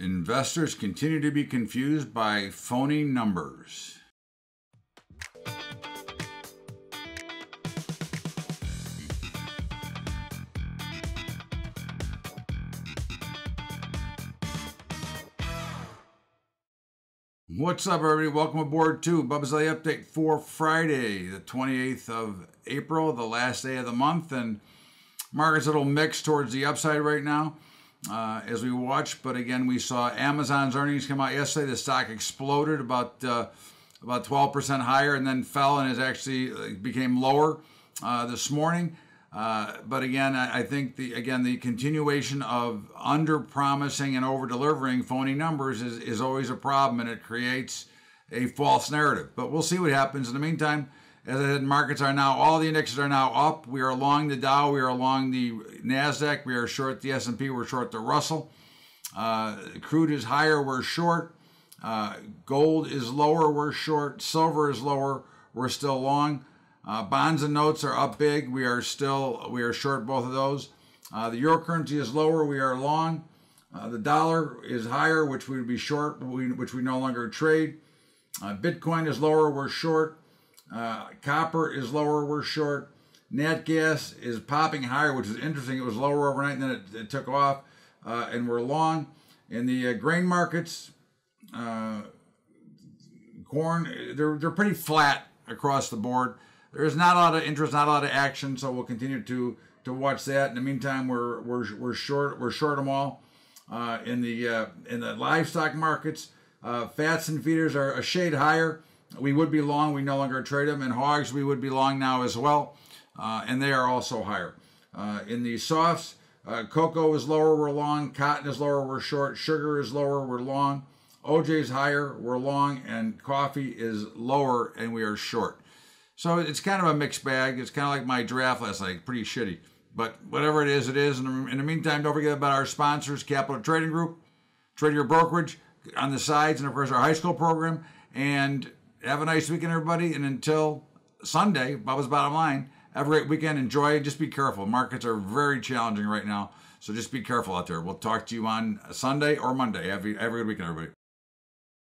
Investors continue to be confused by phony numbers. What's up, everybody? Welcome aboard to Bubba's Daily Update for Friday, the 28th of April, the last day of the month. And market's a little mixed towards the upside right now as we watch. But again, we saw Amazon's earnings come out yesterday. The stock exploded about 12% higher and then fell and has actually became lower this morning. But again, I think the continuation of under-promising and over-delivering phony numbers is always a problem, and it creates a false narrative. But we'll see what happens. In the meantime, as I said, markets are now, all the indexes are now up. We are along the Dow, we are along the NASDAQ, we are short the S&P, we're short the Russell. Crude is higher, we're short. Gold is lower, we're short. Silver is lower, we're still long. Bonds and notes are up big. We are short both of those. The euro currency is lower. We are long. The dollar is higher, which we would be short, which we no longer trade. Bitcoin is lower. We're short. Copper is lower. We're short. Nat gas is popping higher, which is interesting. It was lower overnight, and then it took off, and we're long. In the grain markets, corn, they're pretty flat across the board. There's not a lot of interest, not a lot of action, so we'll continue to watch that. In the meantime, we're short them all. In the livestock markets, fats and feeders are a shade higher. We would be long, we no longer trade them. And hogs, we would be long now as well, and they are also higher. In the softs, cocoa is lower, we're long. Cotton is lower, we're short. Sugar is lower, we're long. OJ is higher, we're long, and coffee is lower, and we are short. So it's kind of a mixed bag. It's kind of like my draft last night, pretty shitty. But whatever it is, it is. And in the meantime, don't forget about our sponsors, Capital Trading Group, Trade Your Brokerage on the sides, and of course our high school program. And have a nice weekend, everybody. And until Sunday, Bubba's Bottom Line, have a great weekend. Enjoy. Just be careful. Markets are very challenging right now. So just be careful out there. We'll talk to you on Sunday or Monday. Have a good weekend, everybody.